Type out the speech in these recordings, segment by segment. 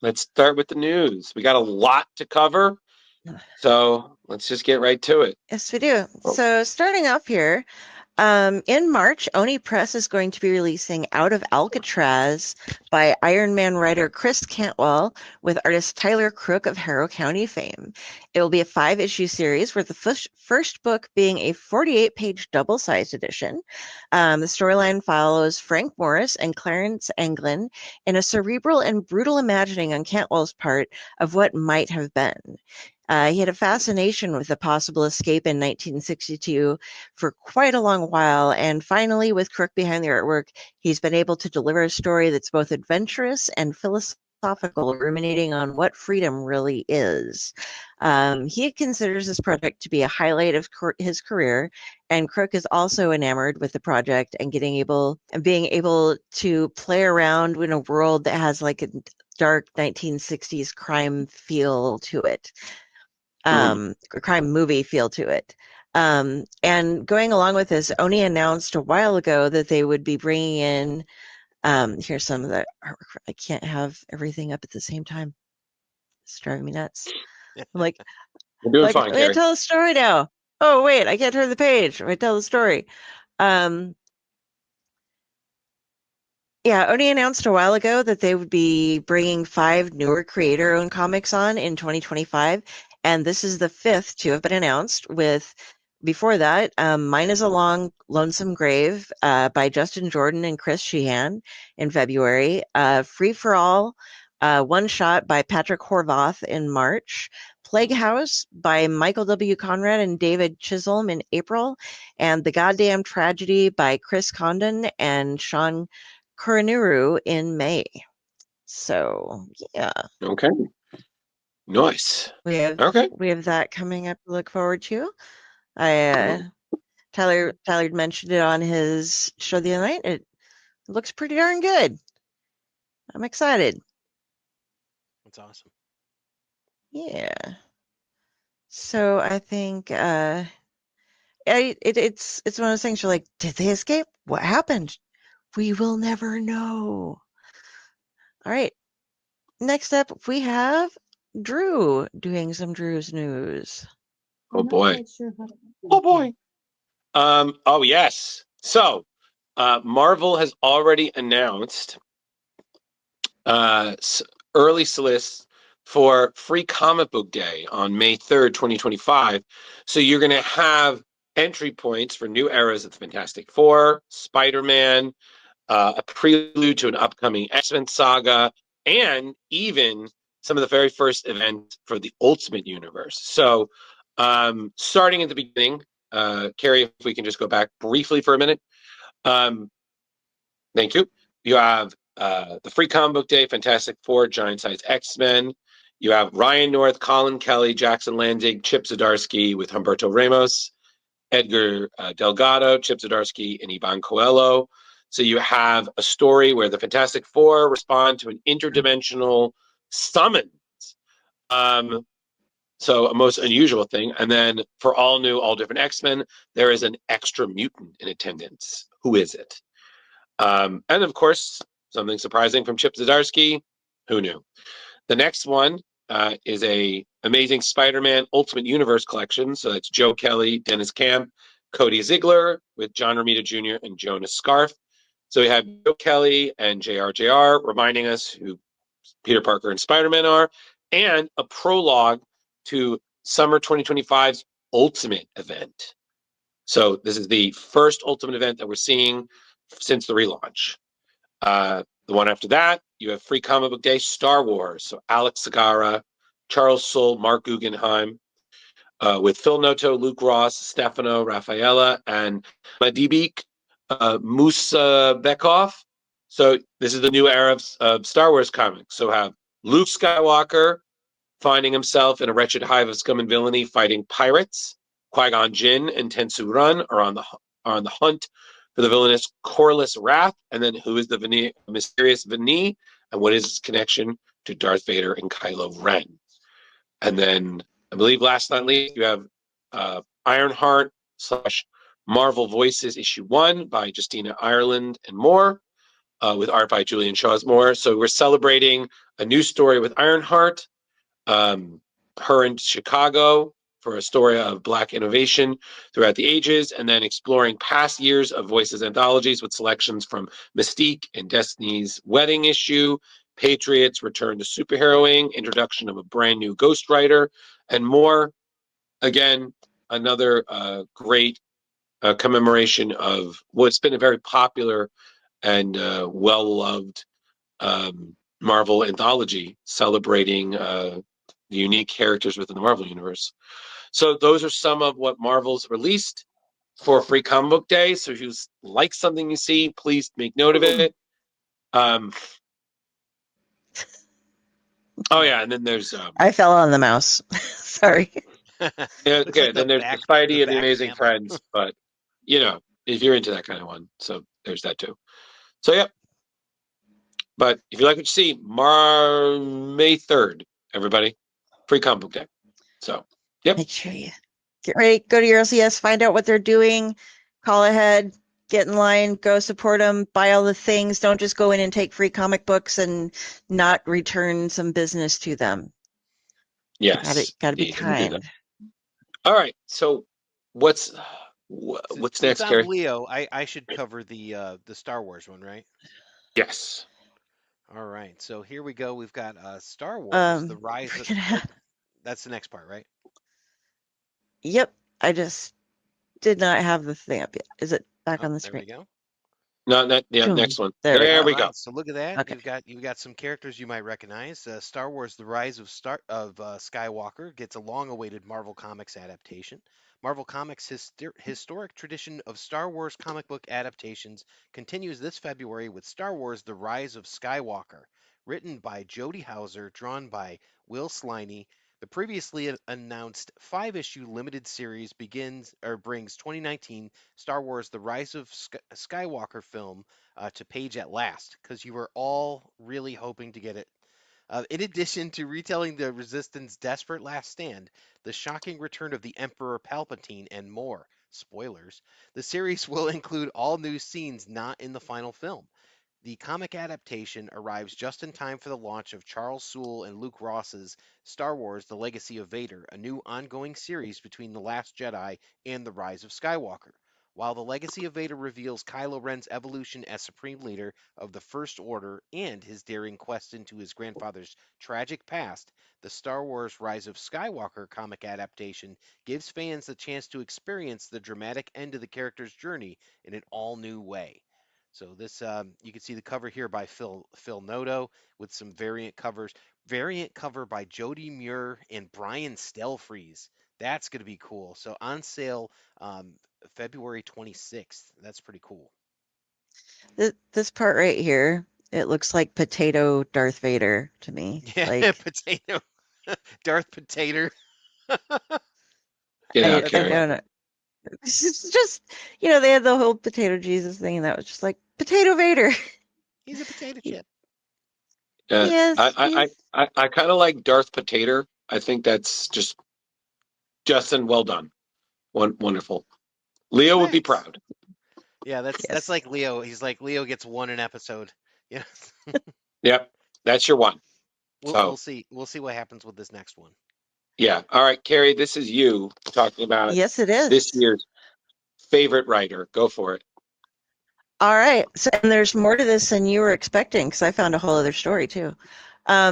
let's start with the news. We got a lot to cover, so let's just get right to it. Yes, we do. Oh, So starting off here, in March, Oni Press is going to be releasing Out of Alcatraz by Iron Man writer Chris Cantwell with artist Tyler Crook of Harrow County fame. It will be a 5-issue series, with the first book being a 48-page double-sized edition. The storyline follows Frank Morris and Clarence Anglin in a cerebral and brutal imagining on Cantwell's part of what might have been. He had a fascination with the possible escape in 1962 for quite a long while, and finally, with Crook behind the artwork, he's been able to deliver a story that's both adventurous and philosophical, ruminating on what freedom really is. He considers this project to be a highlight of his career, and Crook is also enamored with the project and being able to play around in a world that has like a dark 1960s crime feel to it. Crime movie feel to it. And going along with this, Oni announced a while ago that they would be bringing in. Here's some of the artwork. I can't have everything up at the same time. It's driving me nuts. I'm we're doing like, fine, I'm gonna Carrie. tell a story now. Oh wait, I can't turn the page. I tell the story. Um, yeah, Oni announced a while ago that they would be bringing 5 newer creator-owned comics on in 2025, and this is the 5th to have been announced. With before that, Mine is a Long, Lonesome Grave by Justin Jordan and Chris Sheehan in February. Free for All, One Shot by Patrick Horvath in March. Plague House by Michael W. Conrad and David Chisholm in April, and The Goddamn Tragedy by Chris Condon and Sean Koronuru in May. So yeah, Okay, nice. we have Okay. we have that coming up to look forward to. I Tyler mentioned it on his show the other night. It looks pretty darn good. I'm excited. That's awesome. Yeah. So I think it's one of those things you're like, did they escape? What happened? We will never know. All right. Next up, we have Drew doing some Drew's news. Oh boy. Oh boy. Oh yes. So, Marvel has already announced uh, early lists for Free Comic Book Day on May 3rd, 2025. So you're going to have entry points for new eras of the Fantastic Four, Spider-Man, a prelude to an upcoming X-Men saga, and even some of the very first events for the Ultimate Universe. So starting at the beginning, Carrie, if we can just go back briefly for a minute. Um, Thank you. You have the Free Comic Book Day, Fantastic Four, Giant Size X-Men. You have Ryan North, Colin Kelly, Jackson Landig, Chip Zdarsky with Humberto Ramos, Edgar Delgado, Chip Zdarsky, and Ivan Coelho. So you have a story where the Fantastic Four respond to an interdimensional summons. So a most unusual thing. And then for all new, all different X-Men, there is an extra mutant in attendance. Who is it? And of course, something surprising from Chip Zdarsky. Who knew? The next one is a Amazing Spider-Man Ultimate Universe collection. So that's Joe Kelly, Dennis Camp, Cody Ziegler with John Romita Jr. and Jonas Scarf. So we have Joe Kelly and JRJR reminding us who Peter Parker and Spider-Man are, and a prologue to Summer 2025's Ultimate event. So this is the first Ultimate event that we're seeing since the relaunch. The one after that, you have Free Comic Book Day, Star Wars. So Alex Segarra, Charles Soule, Mark Guggenheim, with Phil Noto, Luke Ross, Stefano Raffaella, and Madibik Musa Bekov. So this is the new era of Star Wars comics. So have Luke Skywalker finding himself in a wretched hive of scum and villainy fighting pirates. Qui-Gon Jinn and Tensu Run are on the hunt for the villainous Corliss Wrath, and then who is the mysterious Vini, and what is his connection to Darth Vader and Kylo Ren. And then I believe last not least, you have Ironheart / Marvel Voices issue 1 by Justina Ireland and more. with art by Julian Shawsmore. So we're celebrating a new story with Ironheart, her in Chicago, for a story of Black innovation throughout the ages, and then exploring past years of Voices anthologies with selections from Mystique and Destiny's Wedding issue, Patriots, Return to Superheroing, introduction of a brand new ghostwriter, and more. Again, another great commemoration of what's been a very popular and well-loved Marvel anthology celebrating the unique characters within the Marvel Universe. So those are some of what Marvel's released for Free Comic Book Day. So if you like something you see, please make note of it. Oh yeah, and then there's I fell on the mouse. Sorry. yeah, Looks okay. like Then there's back, Spidey and the back Amazing panel. Friends, but you know, if you're into that kind of one, so there's that too. So yeah. But if you like what you see, May 3rd, everybody, Free Comic Book Day. So yep. Make sure you get ready, go to your LCS, find out what they're doing, call ahead, get in line, go support them, buy all the things. Don't just go in and take free comic books and not return some business to them. Yes. Gotta be indeed. kind. All right. So what's Since next, I'm Carrie? Leo, I should cover the Star Wars one, right? Yes. All right. So here we go. We've got Star Wars: The We're Rise of. gonna have, That's the next part, right? yep, I just did not have the thing up yet. Is it back Oh, on the there screen? we go. No, yeah, Boom. next one. There we There go. we go. Right, so look at that. Okay. You've got some characters you might recognize. Star Wars: The Rise of Skywalker gets a long-awaited Marvel Comics adaptation. Marvel Comics' historic tradition of Star Wars comic book adaptations continues this February with Star Wars: The Rise of Skywalker, written by Jody Houser, drawn by Will Sliney. The previously announced 5-issue limited series brings 2019 Star Wars: The Rise of Skywalker film to page at last, because you were all really hoping to get it. In addition to retelling the Resistance desperate last stand, the shocking return of the Emperor Palpatine, and more spoilers, the series will include all new scenes not in the final film. The comic adaptation arrives just in time for the launch of Charles Soule and Luke Ross's Star Wars: The Legacy of Vader, a new ongoing series between The Last Jedi and The Rise of Skywalker. While The Legacy of Vader reveals Kylo Ren's evolution as Supreme Leader of the First Order and his daring quest into his grandfather's tragic past, the Star Wars: Rise of Skywalker comic adaptation gives fans the chance to experience the dramatic end of the character's journey in an all-new way. So this, you can see the cover here by Phil Noto with some variant covers. Variant cover by Jody Muir and Brian Stelfreeze. That's going to be cool. So on sale February 26th. That's pretty cool. This part right here, it looks like potato Darth Vader to me. Yeah, Like potato, Darth Potato. Get out, I Carrie. don't know. It's just, they had the whole potato Jesus thing, and that was just like potato Vader. He's a potato chip. Yes, I kind of like Darth Potato. I think that's just Justin. Well done. Wonderful. Leo would be Thanks. proud. Yeah, that's yes. like Leo. He's like Leo gets one an episode. Yeah. Yep, that's your one. We'll see. We'll see what happens with this next one. Yeah. All right, Carrie, this is you talking about Yes, it is. this year's favorite writer. Go for it. All right. So, and there's more to this than you were expecting, because I found a whole other story too.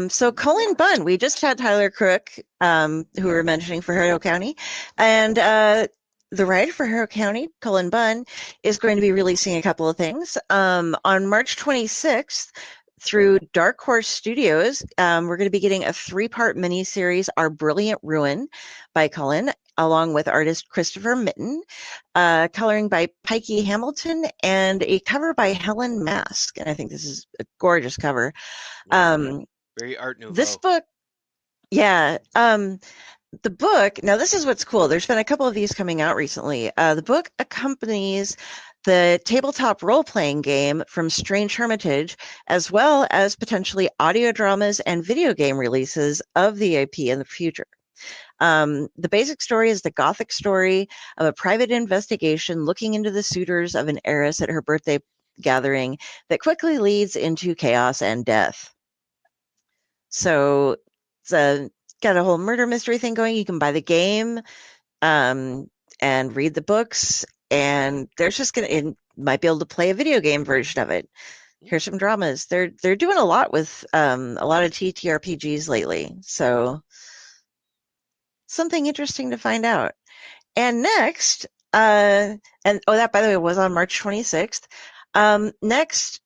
So Cullen Bunn, we just had Tyler Crook, who we were mentioning for Hero County, and the writer for Hero County, Cullen Bunn, is going to be releasing a couple of things. On March 26th, through Dark Horse Studios, we're going to be getting a 3-part miniseries, Our Brilliant Ruin, by Cullen, along with artist Christopher Mitten, coloring by Pikey Hamilton, and a cover by Helen Mask. And I think this is a gorgeous cover. Yeah, very Art Nouveau. This book, yeah. The book, now this is what's cool. There's been a couple of these coming out recently. The book accompanies the tabletop role-playing game from Strange Hermitage, as well as potentially audio dramas and video game releases of the IP in the future. The basic story is the gothic story of a private investigation looking into the suitors of an heiress at her birthday gathering that quickly leads into chaos and death. So it's got a whole murder mystery thing going. You can buy the game and read the books, and there's just might be able to play a video game version of it. Here's some dramas. They're doing a lot with a lot of TTRPGs lately, so something interesting to find out. And next, that by the way was on March 26th. Next,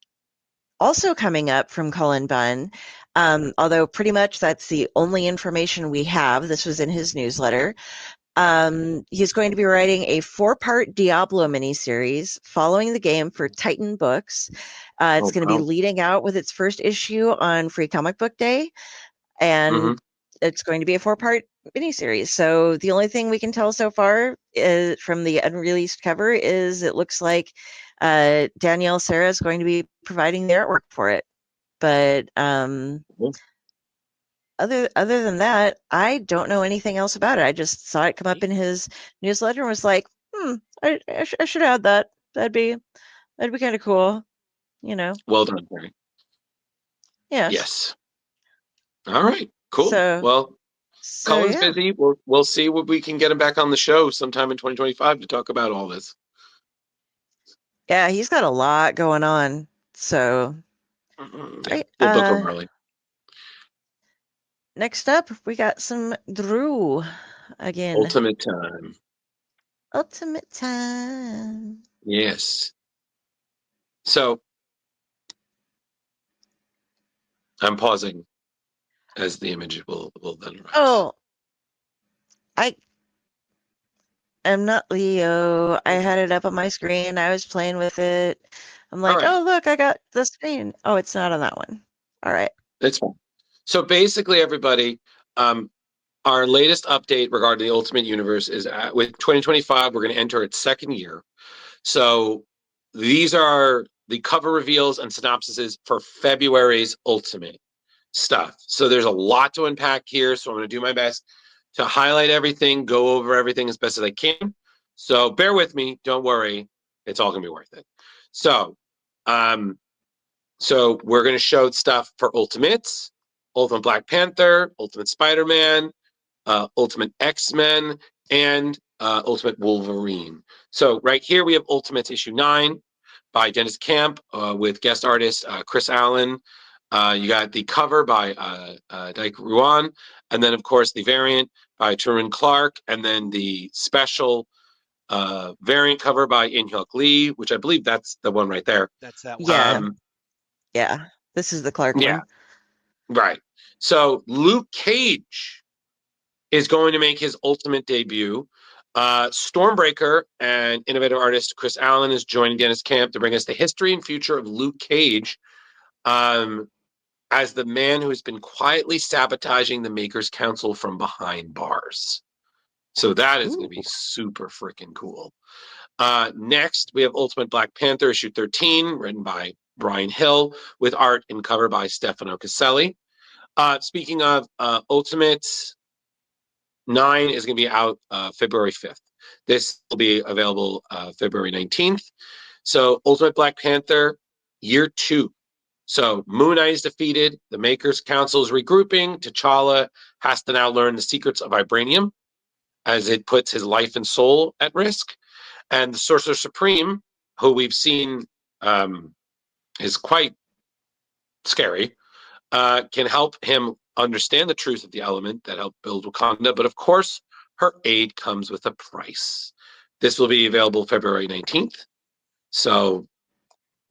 also coming up from Cullen Bunn, although pretty much that's the only information we have. This was in his newsletter. He's going to be writing a 4-part Diablo miniseries following the game for Titan Books. It's going to be leading out with its first issue on Free Comic Book Day, and it's going to be a 4-part miniseries. So the only thing we can tell so far is, from the unreleased cover, is it looks like Danielle Serra is going to be providing the artwork for it. But other than that, I don't know anything else about it. I just saw it come up in his newsletter and was like, I should add that. That'd be kind of cool, you know. Well done, Terry. Yes. All right. Cool. Well, Cullen's busy. We'll see what we can get him back on the show sometime in 2025 to talk about all this. Yeah, he's got a lot going on. So, yeah, we'll book him early. Next up, we got some Drew again. Ultimate time. Ultimate time. Yes. So, I'm pausing as the image will then rise. Oh, I am not Leo. I had it up on my screen. I was playing with it. I'm like, oh, look, I got the screen. Oh, it's not on that one. All right. It's fine. So basically, everybody, our latest update regarding the Ultimate Universe is with 2025, we're going to enter its second year. So these are the cover reveals and synopsises for February's Ultimate stuff. So there's a lot to unpack here. So I'm going to do my best to highlight everything, go over everything as best as I can. So bear with me. Don't worry. It's all going to be worth it. So, we're going to show stuff for Ultimates, Ultimate Black Panther, Ultimate Spider-Man, Ultimate X-Men, and Ultimate Wolverine. So right here we have Ultimates issue 9 by Dennis Camp with guest artist Chris Allen. You got the cover by Dyke Ruan, and then of course the variant by Truman Clark, and then the special variant cover by In-Hyuk Lee, which I believe that's the one right there. That's that one. Yeah. Yeah. This is the Clark one. Right. So Luke Cage is going to make his Ultimate debut. Stormbreaker and innovative artist Chris Allen is joining Dennis Camp to bring us the history and future of Luke Cage as the man who has been quietly sabotaging the Makers Council from behind bars. So that is going to be super freaking cool. Next, we have Ultimate Black Panther issue 13, written by Brian Hill, with art and cover by Stefano Caselli. Speaking of Ultimates, 9 is going to be out February 5th. This will be available February 19th. So Ultimate Black Panther, year 2. So Moon Knight is defeated. The Makers Council is regrouping. T'Challa has to now learn the secrets of vibranium, as it puts his life and soul at risk. And the Sorcerer Supreme, who we've seen is quite scary, can help him understand the truth of the element that helped build Wakanda. But of course, her aid comes with a price. This will be available February 19th. So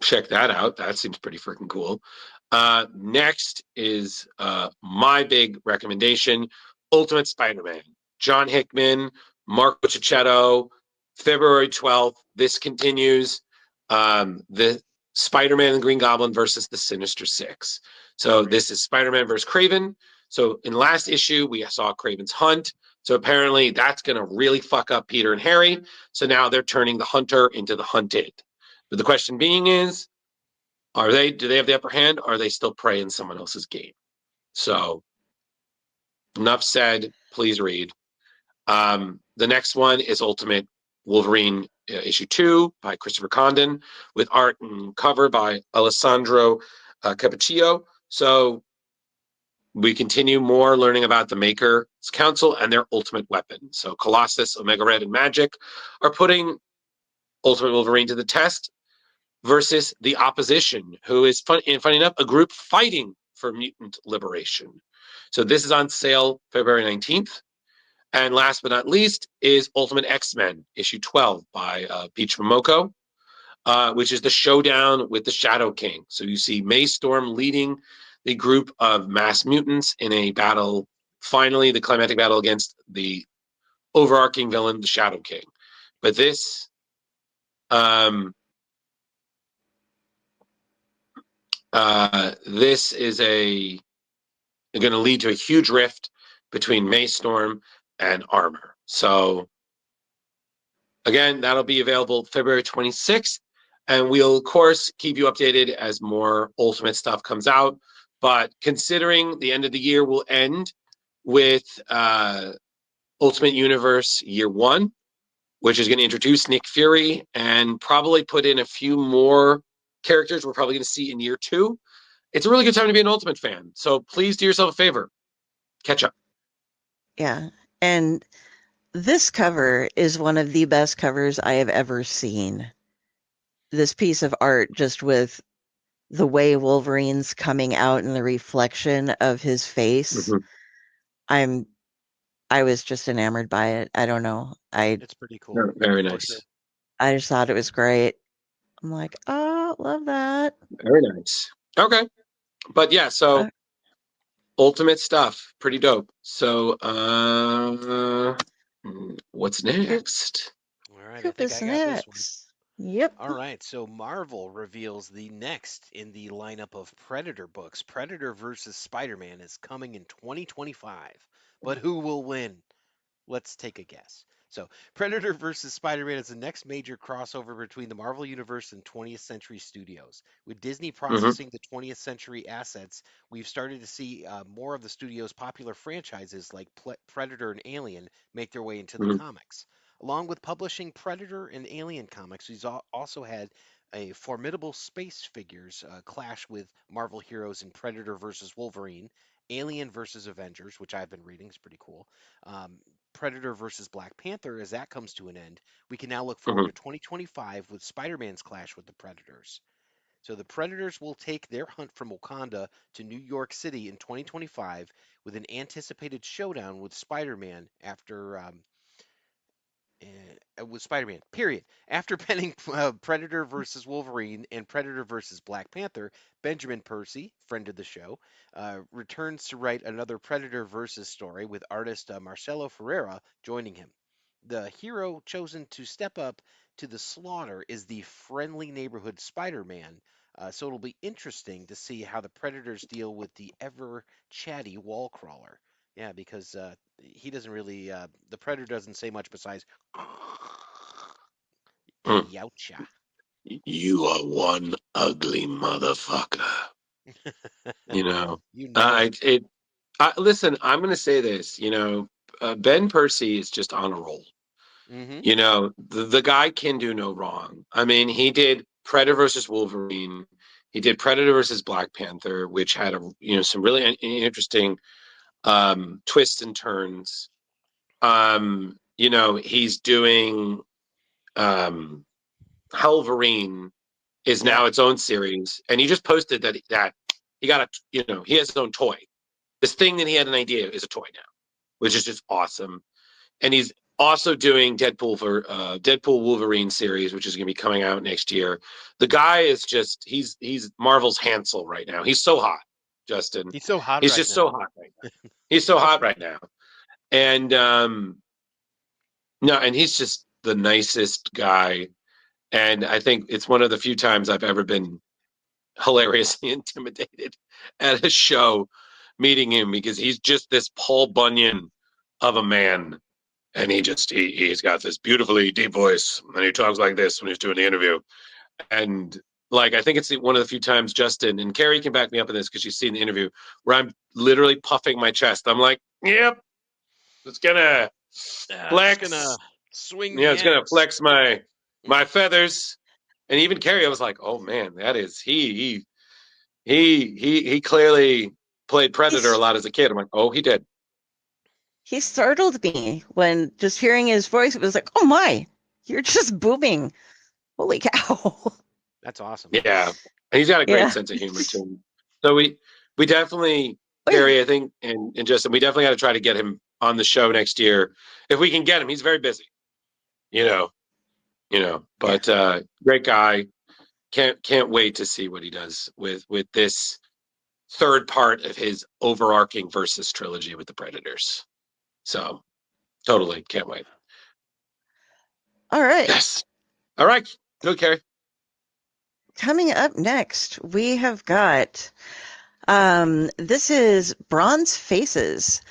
check that out. That seems pretty freaking cool. Next is my big recommendation, Ultimate Spider-Man. John Hickman, Marco Cicchetto, February 12th. This continues the Spider-Man and Green Goblin versus the Sinister Six. So this is Spider-Man versus Kraven. So in last issue, we saw Kraven's hunt. So apparently that's going to really fuck up Peter and Harry. So now they're turning the hunter into the hunted. But the question being is, do they have the upper hand? Or are they still prey in someone else's game? So enough said, please read. The next one is Ultimate Wolverine issue 2 by Christopher Condon, with art and cover by Alessandro Cappuccio. So we continue more learning about the Maker's Council and their ultimate weapon. So Colossus, Omega Red, and Magic are putting Ultimate Wolverine to the test versus the opposition, who is, funny enough, a group fighting for mutant liberation. So this is on sale February 19th. And last but not least is Ultimate X-Men, issue 12 by Peach Momoko, which is the showdown with the Shadow King. So you see Maelstrom leading the group of mass mutants in a battle, finally the climactic battle against the overarching villain, the Shadow King. But this this is going to lead to a huge rift between Maelstrom and Armor. So again, that'll be available February 26th. And we'll, of course, keep you updated as more Ultimate stuff comes out. But considering the end of the year will end with Ultimate Universe Year 1, which is going to introduce Nick Fury and probably put in a few more characters we're probably going to see in Year 2. It's a really good time to be an Ultimate fan. So please do yourself a favor. Catch up. Yeah. And this cover is one of the best covers I have ever seen. This piece of art, just with the way Wolverine's coming out in the reflection of his face. Mm-hmm. I was just enamored by it. I don't know. It's pretty cool. Very For nice. sure. I just thought it was great. I'm like, oh, love that. Very nice. Okay. But yeah, so Ultimate stuff. Pretty dope. So what's next? All right, I think I got this one. Yep. All right, so Marvel reveals the next in the lineup of Predator books. Predator versus Spider-Man is coming in 2025. But who will win? Let's take a guess. So, Predator versus Spider-Man is the next major crossover between the Marvel Universe and 20th Century Studios. With Disney processing the 20th Century assets, we've started to see more of the studio's popular franchises like Predator and Alien make their way into the comics. Along with publishing Predator and Alien comics, we've also had a formidable space figures clash with Marvel heroes in Predator versus Wolverine, Alien versus Avengers, which I've been reading, is pretty cool. Predator versus Black Panther, as that comes to an end, we can now look forward to 2025 with Spider-Man's clash with the Predators. So the Predators will take their hunt from Wakanda to New York City in 2025 with an anticipated showdown with Spider-Man with Spider-Man, period. After penning Predator versus Wolverine and Predator versus Black Panther, Benjamin Percy, friend of the show, returns to write another Predator versus story with artist Marcelo Ferreira joining him. The hero chosen to step up to the slaughter is the friendly neighborhood Spider-Man. So it'll be interesting to see how the Predators deal with the ever chatty wall crawler. Yeah, because he doesn't really, the Predator doesn't say much besides, Yowcha. You are one ugly motherfucker. You know, You know it. listen, I'm going to say this, Ben Percy is just on a roll. Mm-hmm. You know, the guy can do no wrong. I mean, he did Predator versus Wolverine. He did Predator versus Black Panther, which had some really interesting twists and turns. He's doing Helverine is now its own series, and he just posted that he got he has his own toy. This thing that he had an idea is a toy now, which is just awesome. And he's also doing Deadpool Wolverine series, which is going to be coming out next year. The guy is just he's Marvel's Hansel right now. He's so hot, Justin. He's so hot. He's right just now. so hot right now. He's so hot right now, and no, and he's just the nicest guy. And I think it's one of the few times I've ever been hilariously intimidated at a show meeting him, because he's just this Paul Bunyan of a man. And he's got this beautifully deep voice, and he talks like this when he's doing the interview. And like, I think it's one of the few times, Justin, and Carrie can back me up on this because she's seen the interview, where I'm literally puffing my chest. I'm like, yep, it's gonna flex. It's gonna swing. Yeah, it's gonna flex my my feathers. And even Carrie, I was like, oh man, that is he clearly played Predator a lot as a kid. I'm like, oh, he did. He startled me when just hearing his voice. It was like, oh my, you're just booming. Holy cow. That's awesome. Yeah. And he's got a great Yeah. sense of humor too. So we definitely, Oh, yeah. Carrie, I think, and Justin, we definitely got to try to get him on the show next year. If we can get him, he's very busy. But great guy. Can't wait to see what he does with this third part of his overarching versus trilogy with the Predators. So totally can't wait. All right. Yes. All right. Go, Carrie. Coming up next, we have got this is Bronze Faces.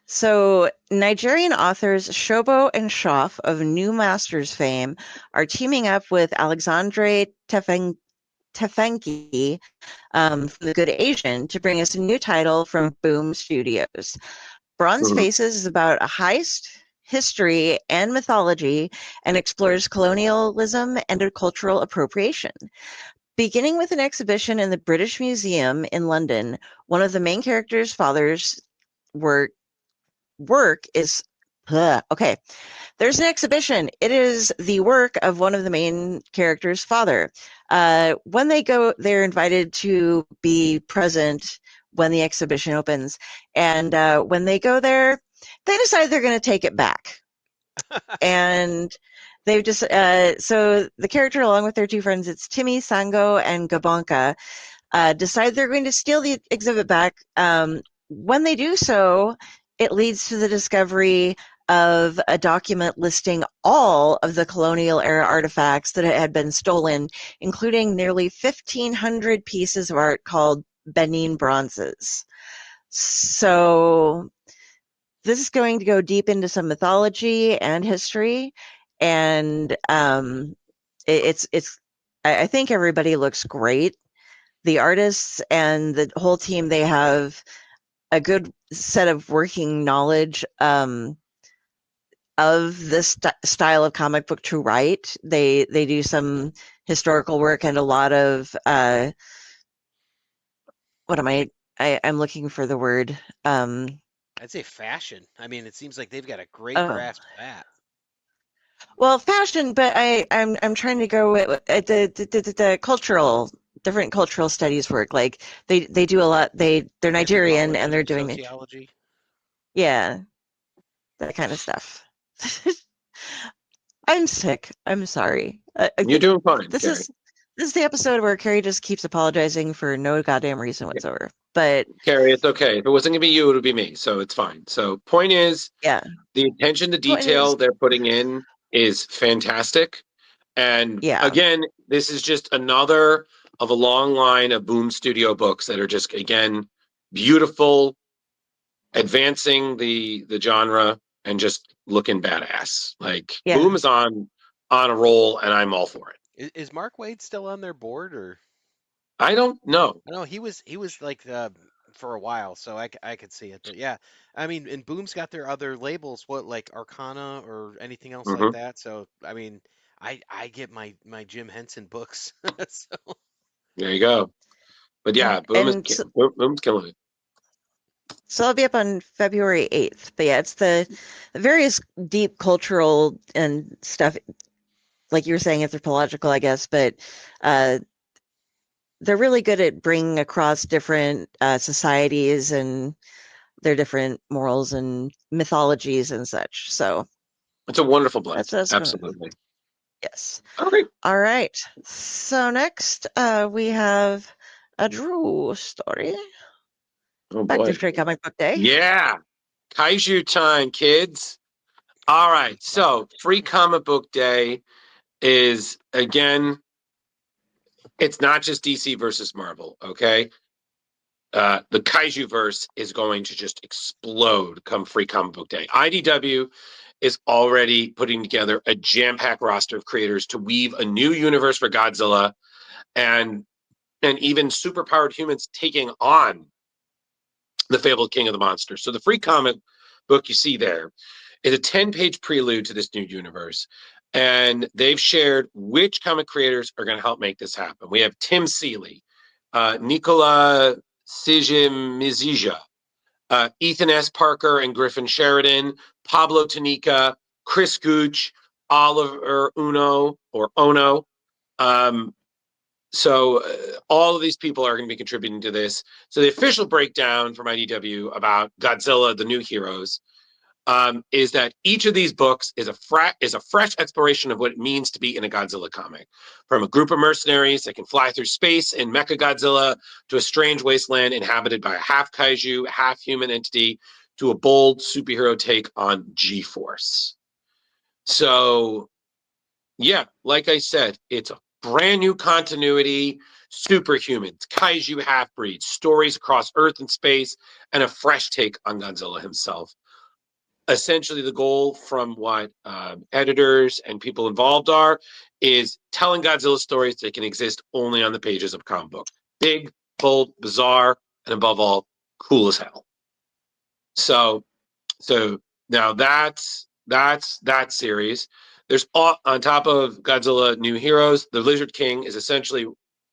So Nigerian authors Shobo and Shoff of New Masters fame are teaming up with Alexandre Tefenki from The Good Asian to bring us a new title from Boom Studios. Bronze Faces is about a heist, history, and mythology, and explores colonialism and cultural appropriation. Beginning with an exhibition in the British Museum in London, one of the main character's father's work is okay. There's an exhibition. It is the work of one of the main character's father. When they go, they're invited to be present when the exhibition opens. And when they go there, they decide they're going to take it back. And they've just, so the character, along with their two friends, it's Timmy, Sango, and Gabonka, decide they're going to steal the exhibit back. When they do so, it leads to the discovery of a document listing all of the colonial era artifacts that had been stolen, including nearly 1,500 pieces of art called Benin bronzes. So this is going to go deep into some mythology and history, and I think everybody looks great. The artists and the whole team, they have a good set of working knowledge of this style of comic book to write. They do some historical work and a lot of I'm looking for the word. I'd say fashion. I mean, it seems like they've got a great grasp of that. Well, fashion, but I'm trying to go with the cultural, different cultural studies work. Like they do a lot. They're Nigerian and they're doing sociology. Yeah, that kind of stuff. I'm sick. I'm sorry. You're doing fine, This Carrie. is the episode where Carrie just keeps apologizing for no goddamn reason whatsoever. But Carrie, it's okay. If it wasn't gonna be you, it would be me. So it's fine. So point is, yeah, the attention to point detail is, they're putting in is fantastic. And yeah, again, this is just another of a long line of Boom Studio books that are just, again, beautiful, advancing the genre and just looking badass. Like yeah. Boom is on a roll, and I'm all for it. Is Mark Waid still on their board, or? I don't know. No, he was like for a while, so I could see it. But yeah, I mean, and Boom's got their other labels, what like Arcana or anything else like that. So I mean, I get my Jim Henson books. So There you go. But yeah, Boom's killing it. So I'll be up on February 8th. But yeah, it's the various deep cultural and stuff, like you were saying, anthropological, I guess, but they're really good at bringing across different societies and their different morals and mythologies and such. So It's a wonderful blend. that's Absolutely. yes. Okay. All right. So next we have a Drew story. Oh Back to boy. Free Comic Book Day. Yeah. Kaiju time, kids. All right. So Free Comic Book Day is, again, it's not just DC versus Marvel, okay? The Kaiju verse is going to just explode come Free Comic Book Day. IDW is already putting together a jam-packed roster of creators to weave a new universe for Godzilla, and even superpowered humans taking on the fabled king of the monsters. So the free comic book you see there is a 10-page prelude to this new universe. and they've shared which comic creators are going to help make this happen. We have Tim Seeley, Nicola Sijimizija, Ethan S. Parker and Griffin Sheridan, Pablo Tanica, Chris Gooch, Oliver Ono. So all of these people are going to be contributing to this. So the official breakdown from IDW about Godzilla, the New Heroes, is that each of these books is a fresh exploration of what it means to be in a Godzilla comic. From a group of mercenaries that can fly through space in Mechagodzilla to a strange wasteland inhabited by a half kaiju, half human entity to a bold superhero take on G-Force. So, yeah, like I said, it's a brand new continuity, superhumans, kaiju half-breeds, stories across Earth and space, and a fresh take on Godzilla himself. Essentially, the goal from what editors and people involved is telling Godzilla stories that can exist only on the pages of a comic book. Big, bold, bizarre, and above all, cool as hell. So now that's that series. There's on top of Godzilla New Heroes, the Lizard King is essentially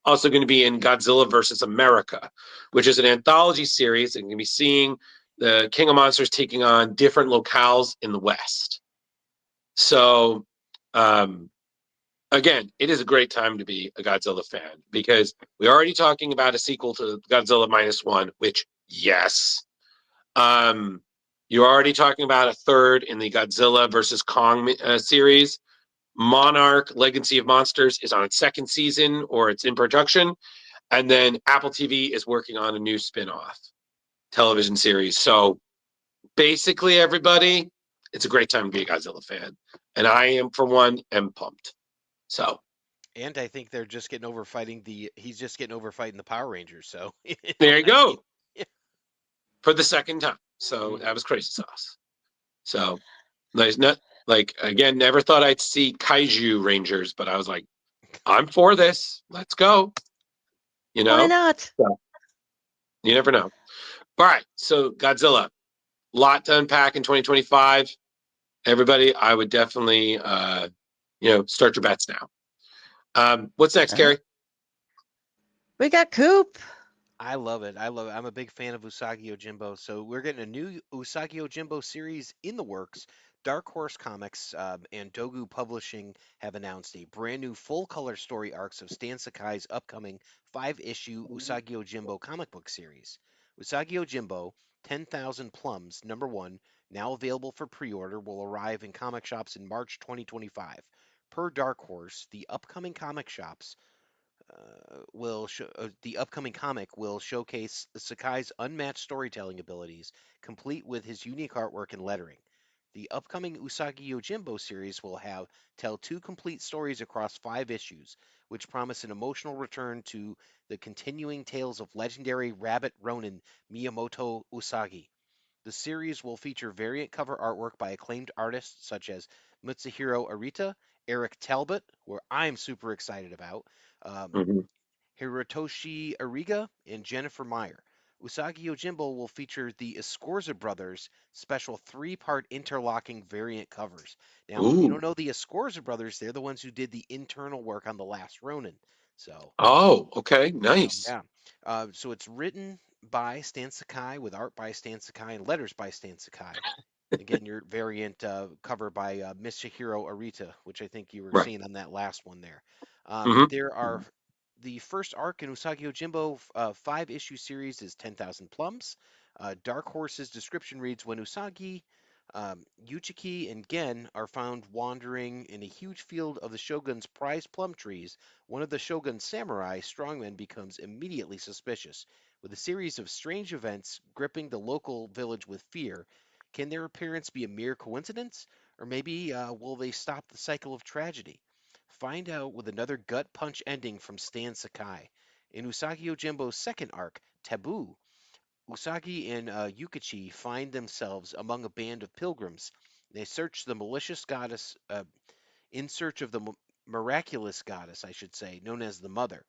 also going to be in Godzilla versus America, which is an anthology series and can be seeing the King of Monsters taking on different locales in the West. So, again, it is a great time to be a Godzilla fan because we're already talking about a sequel to Godzilla -1, which, yes. You're already talking about a third in the Godzilla versus Kong series. Monarch Legacy of Monsters is on its second season or it's in production. And then Apple TV is working on a new spin-off television series. So basically, everybody, it's a great time to be a Godzilla fan. And I am, for one, am pumped. So. And I think they're just getting over fighting he's just getting over fighting the Power Rangers. So There you go. Yeah. For the second time. So that was crazy sauce. So there's not like again, never thought I'd see Kaiju Rangers, but I was like, I'm for this. Let's go. You know? Why not? So, you never know. All right. So Godzilla. Lot to unpack in 2025. Everybody, I would definitely start your bets now. What's next, Carrie? We got Coop. I love it. I'm a big fan of Usagi Yojimbo. So we're getting a new Usagi Yojimbo series in the works. Dark Horse Comics and Dogu Publishing have announced a brand new full-color story arcs of Stan Sakai's upcoming 5-issue Usagi Yojimbo comic book series. Usagi Yojimbo, 10,000 Plums, #1, now available for pre-order, will arrive in comic shops in March 2025. Per Dark Horse, the upcoming comic comic will showcase Sakai's unmatched storytelling abilities, complete with his unique artwork and lettering. The upcoming Usagi Yojimbo series will tell 2 complete stories across 5 issues, which promise an emotional return to the continuing tales of legendary rabbit ronin Miyamoto Usagi. The series will feature variant cover artwork by acclaimed artists such as Mitsuhiro Arita, Eric Talbot, who I'm super excited about, Hirotoshi Ariga, and Jennifer Meyer. Usagi Yojimbo will feature the Escorza brothers' special 3-part interlocking variant covers. Now, if you don't know the Escorza brothers, they're the ones who did the internal work on The Last Ronin. So. Oh, okay, nice. Yeah. So it's written by Stan Sakai with art by Stan Sakai and letters by Stan Sakai. Again, your variant cover by Mitsuhiro Arita, which I think you were seeing on that last one there. There are the first arc in Usagi Yojimbo 5-issue series is 10,000 Plums. Dark Horse's description reads, when Usagi, Yuchiki, and Gen are found wandering in a huge field of the Shogun's prized plum trees, one of the Shogun's samurai strongmen becomes immediately suspicious. With a series of strange events gripping the local village with fear, can their appearance be a mere coincidence? Or maybe will they stop the cycle of tragedy? Find out with another gut punch ending from Stan Sakai. In Usagi Yojimbo's second arc, Taboo, Usagi and Yukichi find themselves among a band of pilgrims. They search the malicious goddess, in search of the miraculous goddess, I should say, known as the Mother.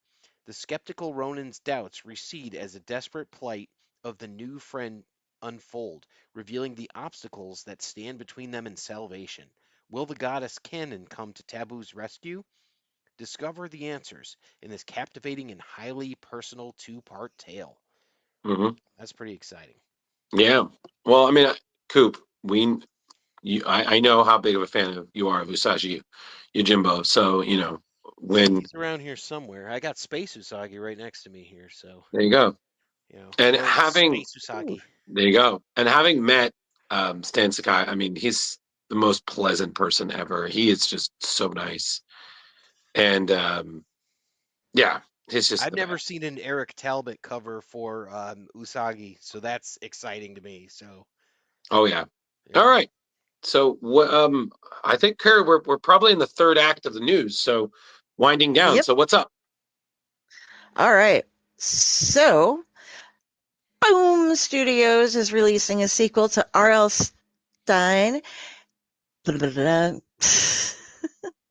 The skeptical Ronin's doubts recede as the desperate plight of the new friend unfold, revealing the obstacles that stand between them and salvation. Will the goddess Canon come to Taboo's rescue? Discover the answers in this captivating and highly personal two-part tale. Hmm. That's pretty exciting. Yeah. Well, I mean, Coop, I know how big of a fan of you are of Usagi Yojimbo. So, when He's around here somewhere. I got Space Usagi right next to me here, so there you go. And or Space Usagi. there you go. And having met Stan Sakai, I mean, he's the most pleasant person ever. He is just so nice. And yeah, he's just I've the never best. seen an Eric Talbot cover for Usagi, so that's exciting to me. So Oh yeah. All yeah. right. So I think Kara, we're probably in the third act of the news. So winding down. Yep. So what's up? All right. So, Boom Studios is releasing a sequel to R.L. Stein. The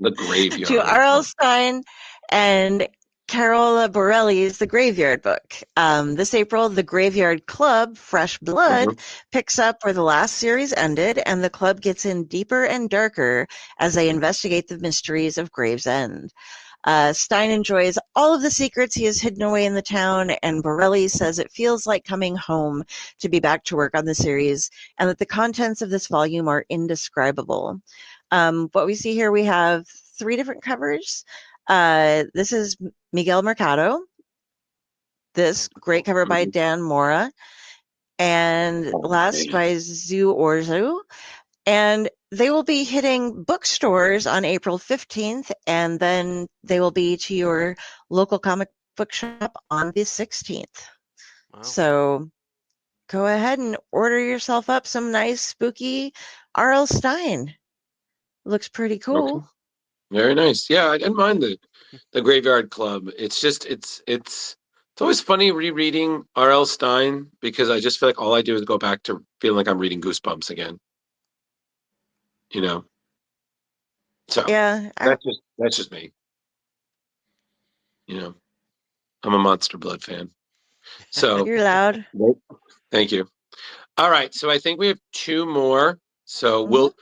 To graveyard. R.L. Stein and Carola Borelli's The Graveyard Book. This April, The Graveyard Club, Fresh Blood, Mhm. picks up where the last series ended, and the club gets in deeper and darker as they investigate the mysteries of Gravesend. Stein enjoys all of the secrets he has hidden away in the town, and Borelli says it feels like coming home to be back to work on the series, and that the contents of this volume are indescribable. What we see here, we have 3 different covers. This is Miguel Mercado. This great cover by Dan Mora, and Oh, last man. by Zu Orzu. And they will be hitting bookstores on April 15th, and then they will be to your local comic book shop on the 16th. Wow. So go ahead and order yourself up some nice, spooky R.L. Stein. Looks pretty cool. Okay. Very nice. Yeah, I didn't mind the Graveyard Club. It's just it's always funny rereading R.L. Stein because I just feel like all I do is go back to feeling like I'm reading Goosebumps again. You know. So Yeah, that's just me. You know. I'm a Monster Blood fan. So you're loud. thank you. All right. So I think we have 2 more. So Mhm.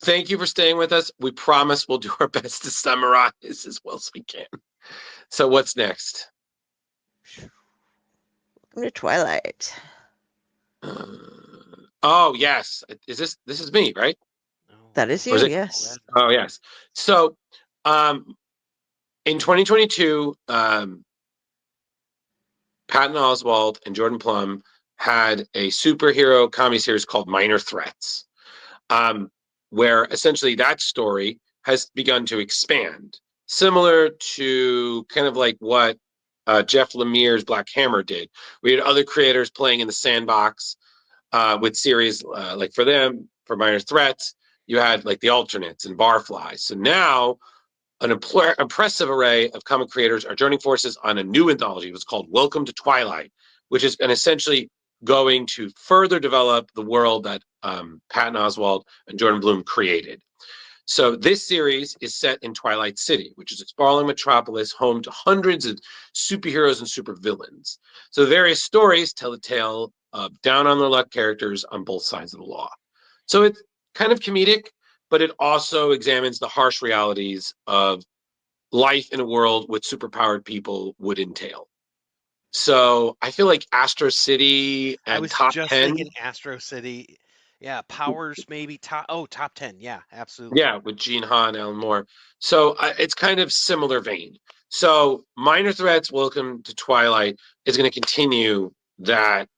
thank you for staying with us. We promise we'll do our best to summarize as well as we can. So what's next? Welcome to Twilight. Oh yes. This is me, right? That is Or is you, it? yes. Oh yes. So in 2022, Patton Oswalt and Jordan Plum had a superhero comedy series called Minor Threats, where essentially that story has begun to expand, similar to kind of like what Jeff Lemire's Black Hammer did. We had other creators playing in the sandbox with series like for them, for Minor Threats, you had like the Alternates and Barflies. So now an impressive array of comic creators are joining forces on a new anthology. It's called Welcome to Twilight, which is essentially going to further develop the world that Patton Oswalt and Jordan Blum created. So this series is set in Twilight City, which is a sprawling metropolis home to hundreds of superheroes and supervillains. So the various stories tell the tale of down on their luck characters on both sides of the law. So it's kind of comedic, but it also examines the harsh realities of life in a world with superpowered people would entail. So I feel like Astro City I and was Top just 10. thinking Astro City. Yeah, Powers maybe top 10. Yeah, absolutely. Yeah, with Gene Ha and Alan Moore. So it's kind of similar vein. So Minor Threats, Welcome to Twilight is going to continue that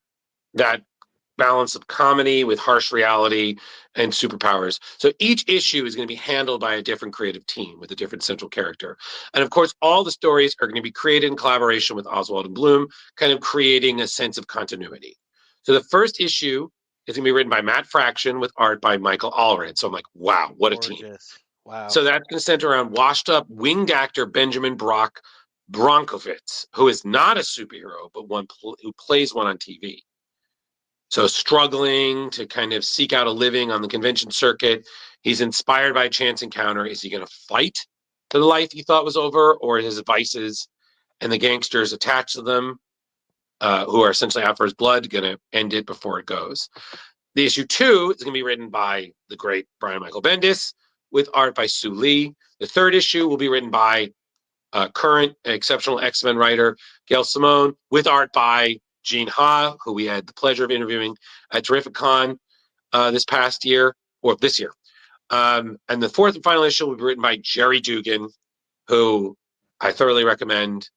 balance of comedy with harsh reality and superpowers. So each issue is going to be handled by a different creative team with a different central character. And of course, all the stories are going to be created in collaboration with Oswald and Bloom, kind of creating a sense of continuity. So the first issue is going to be written by Matt Fraction with art by Michael Allred. So I'm like, wow, what a team. Gorgeous. Wow. So that's going to center around washed up winged actor Benjamin Brock Bronkovitz, who is not a superhero, but one who plays one on TV. So struggling to kind of seek out a living on the convention circuit. He's inspired by a chance encounter. Is he going to fight to the life he thought was over, or his vices and the gangsters attached to them, who are essentially out for his blood, going to end it before it goes? The issue 2 is going to be written by the great Brian Michael Bendis with art by Sue Lee. The third issue will be written by current exceptional X-Men writer Gail Simone, with art by Gene Ha, who we had the pleasure of interviewing at Terrificon this past year, or this year. And the fourth and final issue will be written by Jerry Dugan, who I thoroughly recommend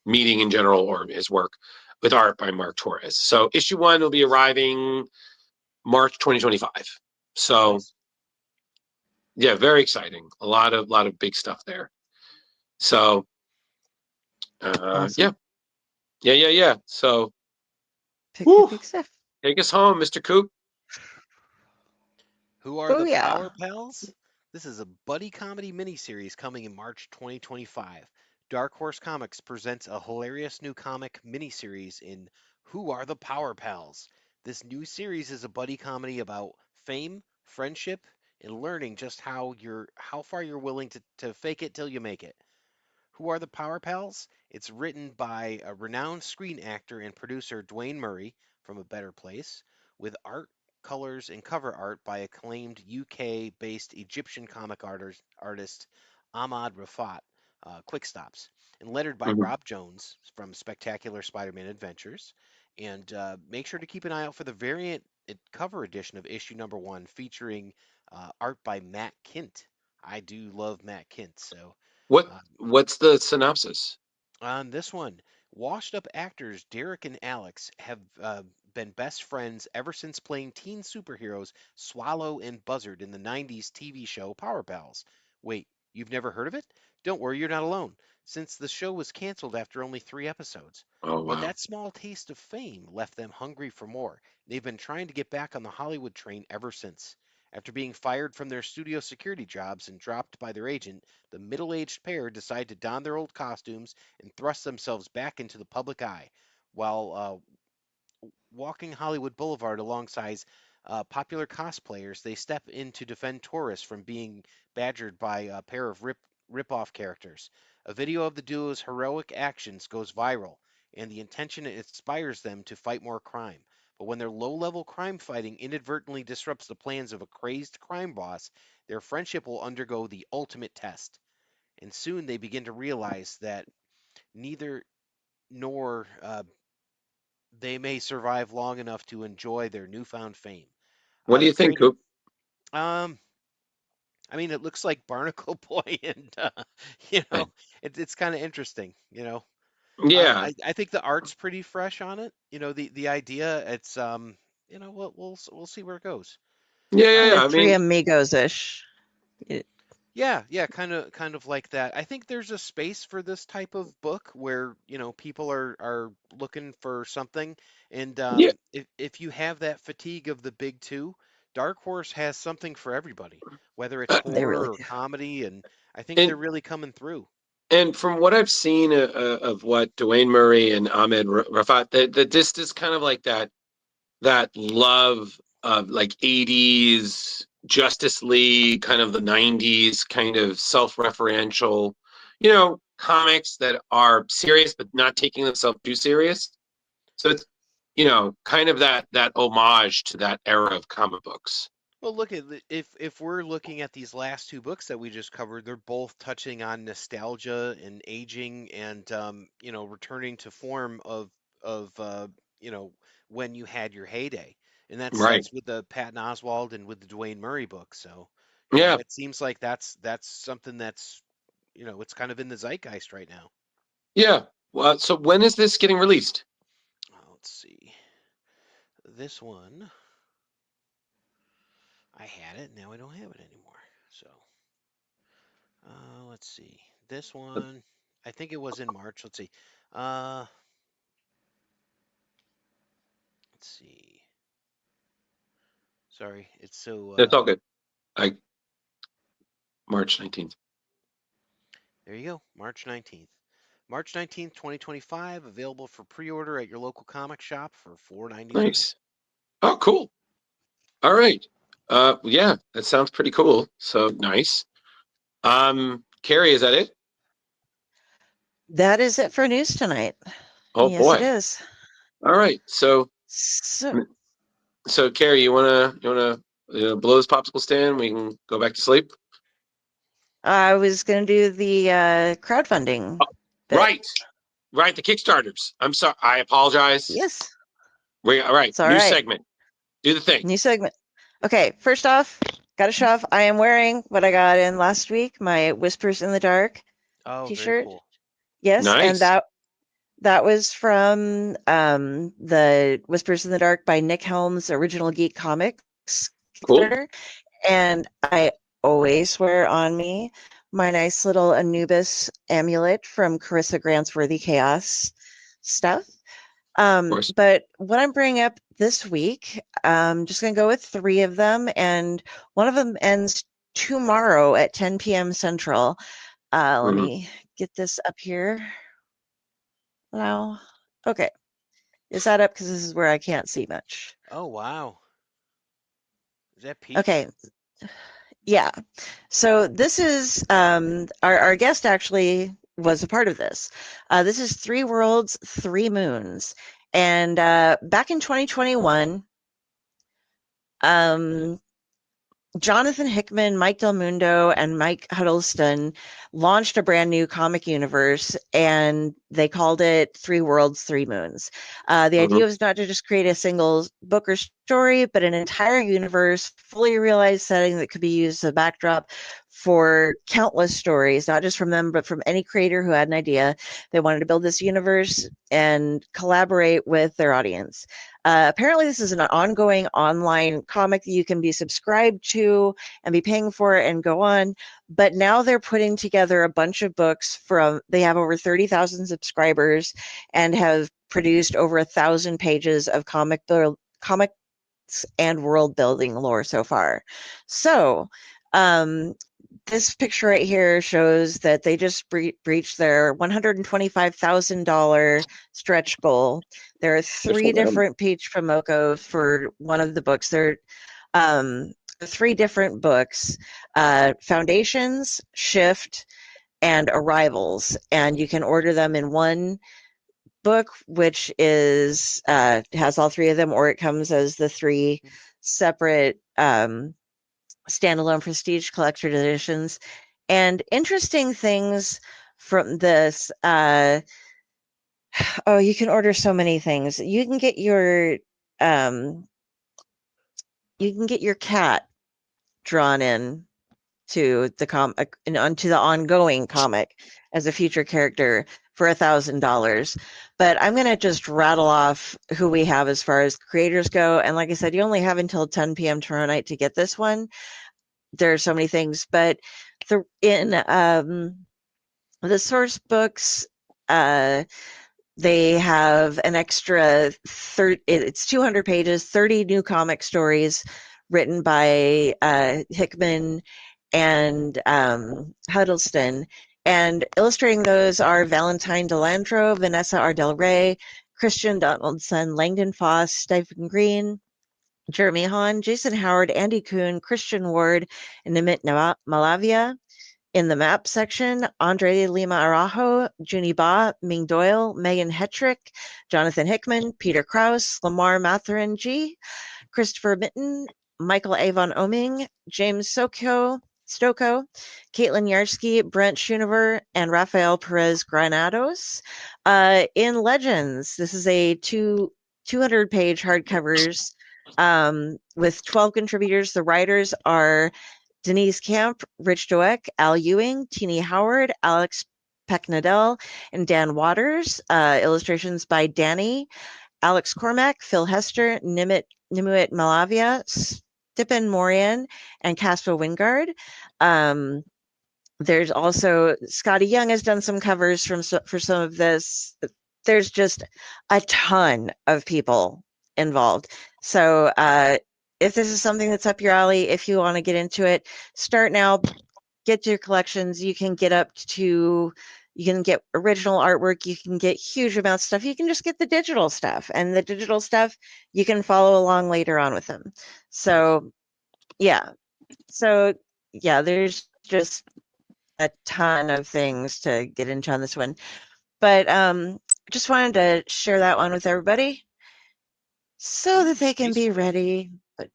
meeting in general, or his work, with art by Mark Torres. So issue 1 will be arriving March 2025. So Nice. yeah, very exciting. A lot of big stuff there. So Awesome. yeah. So Big stuff. take us home, Mr. Coop. Who are the Booyah. Power Pals? This is a buddy comedy miniseries coming in March 2025. Dark Horse Comics presents a hilarious new comic miniseries in Who Are the Power Pals? This new series is a buddy comedy about fame, friendship, and learning just how far you're willing to fake it till you make it. Who are the Power Pals? It's written by a renowned screen actor and producer Dwayne Murray from A Better Place, with art, colors, and cover art by acclaimed UK-based Egyptian comic artist Ahmad Rafat, Quick Stops, and lettered by Mhm. Rob Jones from Spectacular Spider-Man Adventures. And make sure to keep an eye out for the variant cover edition of issue number 1, featuring art by Matt Kint. I do love Matt Kint, so. What's the synopsis? On this one, washed up actors Derek and Alex have been best friends ever since playing teen superheroes Swallow and Buzzard in the 90s TV show Power Pals. Wait, you've never heard of it? Don't worry, you're not alone, since the show was canceled after only 3 episodes. Oh But wow. that small taste of fame left them hungry for more. They've been trying to get back on the Hollywood train ever since. After being fired from their studio security jobs and dropped by their agent, the middle aged pair decide to don their old costumes and thrust themselves back into the public eye while walking Hollywood Boulevard alongside popular cosplayers. They step in to defend tourists from being badgered by a pair of rip-off characters. A video of the duo's heroic actions goes viral, and the intention inspires them to fight more crime. But when their low-level crime fighting inadvertently disrupts the plans of a crazed crime boss, their friendship will undergo the ultimate test. And soon they begin to realize that neither nor they may survive long enough to enjoy their newfound fame. What do The you think, creative, Coop? um, I mean, it looks like Barnacle Boy, and you know, it's kind of interesting. Yeah, I think the art's pretty fresh on it. The idea, it's we'll see where it goes. yeah. Kind of I Three mean, Amigos-ish. Yeah, kind of like that. I think there's a space for this type of book where, people are looking for something. And yeah, if you have that fatigue of the big two, Dark Horse has something for everybody, whether it's They really horror or do. comedy, and I think they're and really coming through. and from what I've seen of what Dwayne Murray and Ahmed Rafat, that this is kind of like that love of like 80s Justice League, kind of the 90s, kind of self-referential, comics that are serious but not taking themselves too serious. So it's, kind of that homage to that era of comic books. Well, look at if we're looking at these last two books that we just covered, they're both touching on nostalgia and aging, and returning to form of when you had your heyday, and that's Right. that's with the Patton Oswalt and with the Dwayne Murray book. So, Yeah. it seems like that's something that's it's kind of in the zeitgeist right now. Yeah. Well, so when is this getting released? Let's see, this one I had it, now I don't have it anymore. So. Let's see. This one, I think it was in March. Let's see. Uh, let's see. Sorry, it's so. That's all good. Like March 19th. There you go. March 19th. March 19th, 2025. Available for pre-order at your local comic shop for $4.99. Nice. Oh, cool. All right. Yeah, that sounds pretty cool. So nice. Carrie, is that it? That is it for news tonight. Oh Yes, it boy. is. All right. So So, Carrie, you wanna Below this popsicle stand, we can go back to sleep. I was going to do the crowdfunding. Right. The Kickstarters. I'm sorry. I apologize. Yes. All right. It's all New right. segment. Do the thing. New segment. Okay, first off, got to show off. I am wearing what I got in last week, my Whispers in the Dark Oh, very t-shirt. cool. Yes, and Nice. that was from the Whispers in the Dark by Nick Helm's Original Geek Comics Cool. Kickstarter. And I always wear on me my nice little Anubis amulet from Carissa Grant's Worthy Chaos stuff. Of course. But what I'm bringing up this week, I'm just going to go with 3 of them, and one of them ends tomorrow at 10 p.m. Central. Let me get this up here. Now, okay. Is that up? Because this is where I can't see much. Oh, wow. Is that Peach? Okay. Yeah. So this is our guest actually was a part of this. This is 3 Worlds, 3 Moons. And back in 2021, Jonathan Hickman, Mike Del Mundo, and Mike Huddleston launched a brand new comic universe, and they called it 3 Worlds, 3 Moons. The idea was not to just create a single book or story, but an entire universe, fully realized setting that could be used as a backdrop for countless stories, not just from them, but from any creator who had an idea. They wanted to build this universe and collaborate with their audience. Apparently, this is an ongoing online comic that you can be subscribed to and be paying for and go on. But now they're putting together a bunch of books they have over 30,000 subscribers and have produced over 1,000 pages of comics and world building lore so far. So, this picture right here shows that they just breached their $125,000 stretch goal. There are 3 different page promocos for one of the books. There are 3 different books, Foundations, Shift, and Arrivals. And you can order them in one book, which is has all 3 of them, or it comes as the 3 separate standalone prestige collector editions. And interesting things from this, oh, you can order so many things. You can get your cat drawn in to the comic and onto the ongoing comic as a future character for $1,000. But I'm going to just rattle off who we have as far as creators go. And like I said, you only have until 10 p.m. tomorrow night to get this one. There are so many things, but in the source books, they have an extra it's 200 pages, 30 new comic stories written by Hickman and Huddleston. And illustrating those are Valentine Delandro, Vanessa R. Del Rey, Christian Donaldson, Langdon Foss, Stephen Green, Jeremy Hahn, Jason Howard, Andy Kuhn, Christian Ward, and Nimit Malavia. In the map section, Andre Lima Araujo, Junie Ba, Ming Doyle, Megan Hetrick, Jonathan Hickman, Peter Krause, Lamar Matherin G, Christopher Mitten, Michael Avon Oming, James Stoko, Caitlin Yarsky, Brent Schoonover, and Rafael Perez Granados. In Legends, this is a 200-page hardcovers with 12 contributors. The writers are Denise Camp, Rich Doek, Al Ewing, Teenie Howard, Alex Pecknadell, and Dan Waters. Illustrations by Danny, Alex Cormack, Phil Hester, Nimuit Malavia, Stipin Morian, and Casper Wingard. There's also Scotty Young has done some covers for some of this. There's just a ton of people involved. So if this is something that's up your alley, if you want to get into it, start now, get to your collections. You can get original artwork. You can get huge amounts of stuff. You can just get the digital stuff, and the digital stuff you can follow along later on with them. So yeah. There's just a ton of things to get into on this one. But just wanted to share that one with everybody so that they can be ready. But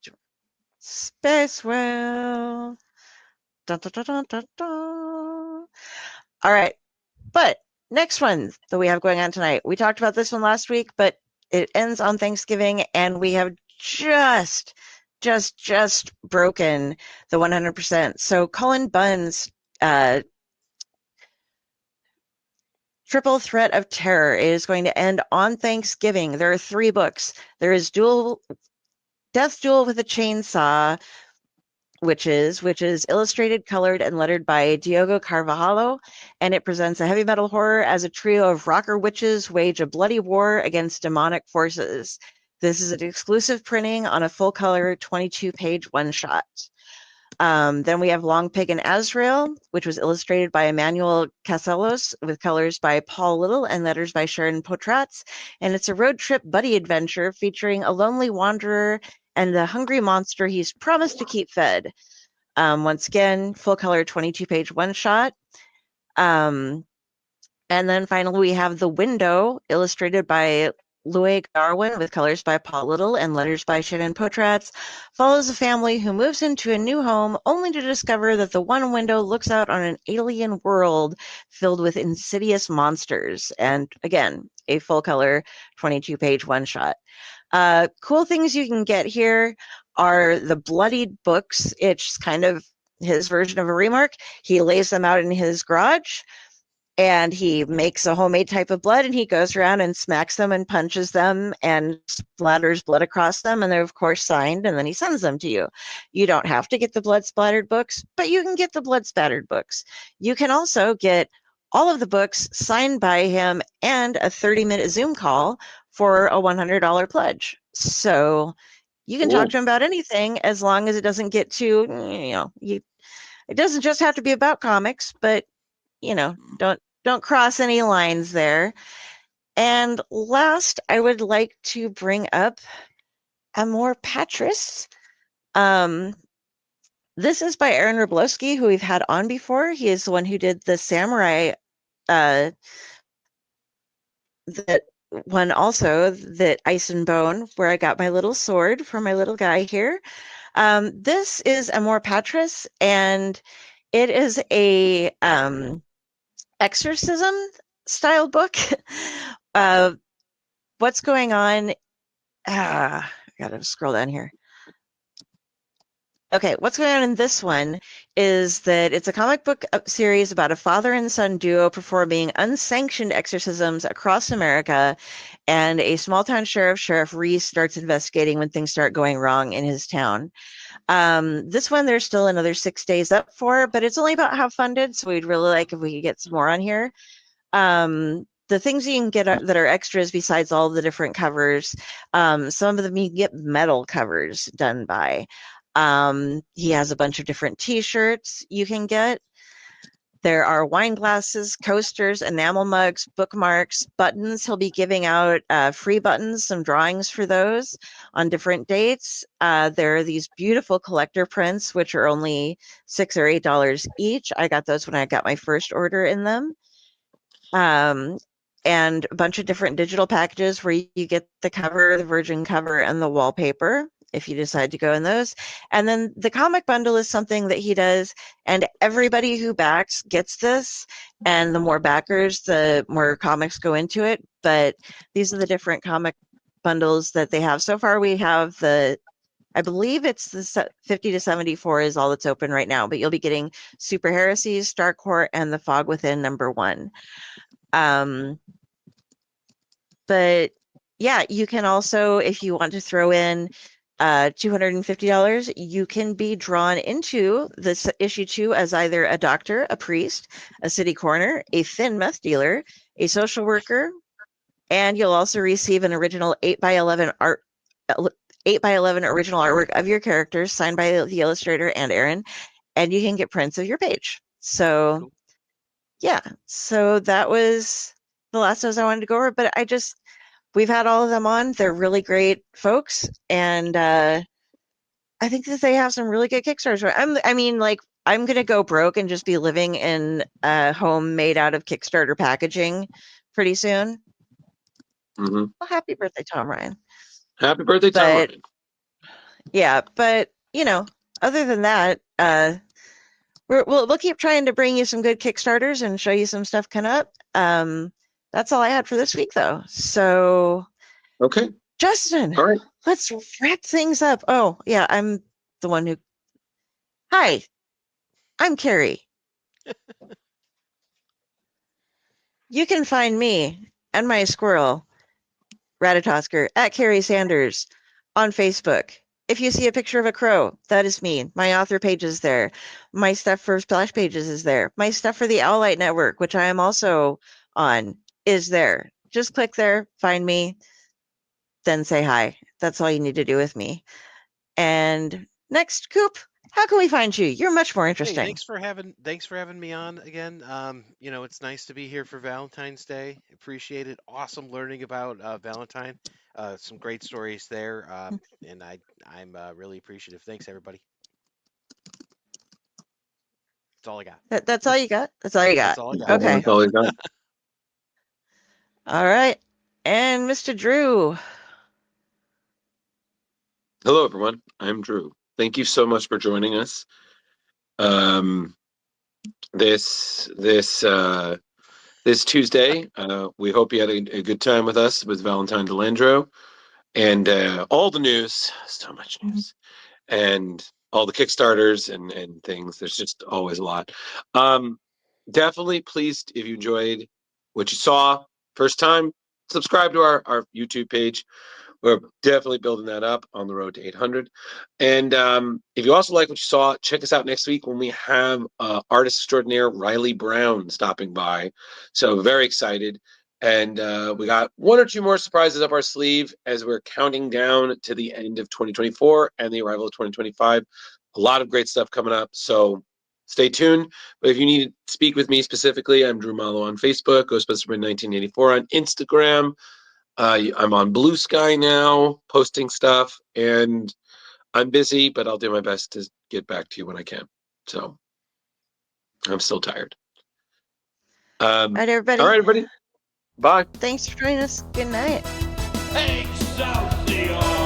Space Whale. Dun, dun, dun, dun, dun, dun. All right. But next one that we have going on tonight, we talked about this one last week, but it ends on Thanksgiving, and we have just broken the 100%. So Cullen Bunn's Triple Threat of Terror is going to end on Thanksgiving. There are 3 books. There is Death Duel with a Chainsaw, which is illustrated, colored, and lettered by Diogo Carvalho, and it presents a heavy metal horror as a trio of rocker witches wage a bloody war against demonic forces. This is an exclusive printing on a full-color 22-page one-shot. Then we have Long Pig and Azrael, which was illustrated by Emmanuel Casellos with colors by Paul Little and letters by Sharon Potratz, and it's a road trip buddy adventure featuring a lonely wanderer and the hungry monster he's promised to keep fed. Once again, full color 22-page one shot. And then finally, we have The Window, illustrated by Louis Darwin with colors by Paul Little and letters by Shannon Potratz, follows a family who moves into a new home only to discover that the one window looks out on an alien world filled with insidious monsters. And again, a full color 22-page one shot. Cool things you can get here are the bloodied books. It's kind of his version of a remark. He lays them out in his garage, and he makes a homemade type of blood, and he goes around and smacks them and punches them and splatters blood across them, and they're of course signed, and then he sends them to you. You don't have to get the blood splattered books, but you can get the blood spattered books. You can also get all of the books signed by him and a 30-minute Zoom call for a $100 pledge. So you can talk to him about anything as long as it doesn't get too, it doesn't just have to be about comics, but don't cross any lines there. And last, I would like to bring up Amor Patris. This is by Aaron Rablowski, who we've had on before. He is the one who did the samurai that one also, that Ice and Bone, where I got my little sword for my little guy here. This is Amor Patris, and it is a exorcism style book. What's going on? I gotta scroll down here. Okay, what's going on in this one is that it's a comic book series about a father and son duo performing unsanctioned exorcisms across America, and a small town sheriff, Sheriff Reese, starts investigating when things start going wrong in his town. This one there's still another 6 days up for, but it's only about half funded, so we'd really like if we could get some more on here. The things you can get that are extras besides all the different covers, some of them you can get metal covers done by. He has a bunch of different t-shirts you can get. There are wine glasses, coasters, enamel mugs, bookmarks, buttons. He'll be giving out free buttons, some drawings for those on different dates. There are these beautiful collector prints, which are only $6 or $8 each. I got those when I got my first order in them. And a bunch of different digital packages where you get the cover, the virgin cover, and the wallpaper, if you decide to go in those. And then the comic bundle is something that he does, and everybody who backs gets this, and the more backers, the more comics go into it. But these are the different comic bundles that they have. So far, we have I believe it's the 50 to 74 is all that's open right now, but you'll be getting Super Heresies, Star Court, and The Fog Within #1. But yeah, you can also, if you want to throw in $250, you can be drawn into this issue 2 as either a doctor, a priest, a city coroner, a thin meth dealer, a social worker, and you'll also receive an original 8x11 original artwork of your characters signed by the illustrator and Aaron, and you can get prints of your page. So cool. Yeah, so that was the last ones I wanted to go over, but we've had all of them on. They're really great folks, and I think that they have some really good Kickstarters. I'm going to go broke and just be living in a home made out of Kickstarter packaging pretty soon. Mm-hmm. Well, happy birthday, Tom Ryan. Happy birthday, Tom Ryan. Yeah, but other than that, we'll keep trying to bring you some good Kickstarters and show you some stuff coming up. That's all I had for this week, though. So, Okay. Justin, All right. let's wrap things up. Oh, yeah, I'm the one who. Hi, I'm Carrie. You can find me and my squirrel, Ratatosker, at Kari Sanders on Facebook. If you see a picture of a crow, that is me. My author page is there. My stuff for SplashPages is there. My stuff for the Owlite Network, which I am also on, is there. Just click there, find me, then say hi. That's all you need to do with me. And next, Coop, how can we find you? You're much more Hey, interesting. thanks for having me on again. It's nice to be here for Valentine's Day. Appreciate it. Awesome learning about Valentine. Some great stories there, and I'm really appreciative. Thanks, everybody. That's all I got. That's all you got? That's all you got. That's all I got. Okay. That's all I got. All right. And Mr. Drew. Hello, everyone. I'm Drew. Thank you so much for joining us. This Tuesday, we hope you had a good time with us with Valentine Delandro and all the news. So much news, and all the Kickstarters and things. There's just always a lot. Definitely pleased if you enjoyed what you saw first time. Subscribe to our YouTube page. We're definitely building that up on the road to 800. And if you also like what you saw, check us out next week when we have artist extraordinaire Riley Brown stopping by. So very excited. And we got one or two more surprises up our sleeve as we're counting down to the end of 2024 and the arrival of 2025. A lot of great stuff coming up. So stay tuned. But if you need to speak with me specifically, I'm Drew Mollo on Facebook, Ghostbustersman1984 on Instagram. I'm on Blue Sky now, posting stuff, and I'm busy, but I'll do my best to get back to you when I can. So I'm still tired. All right, everybody. All right, everybody. Bye. Thanks for joining us. Good night. Excelsior!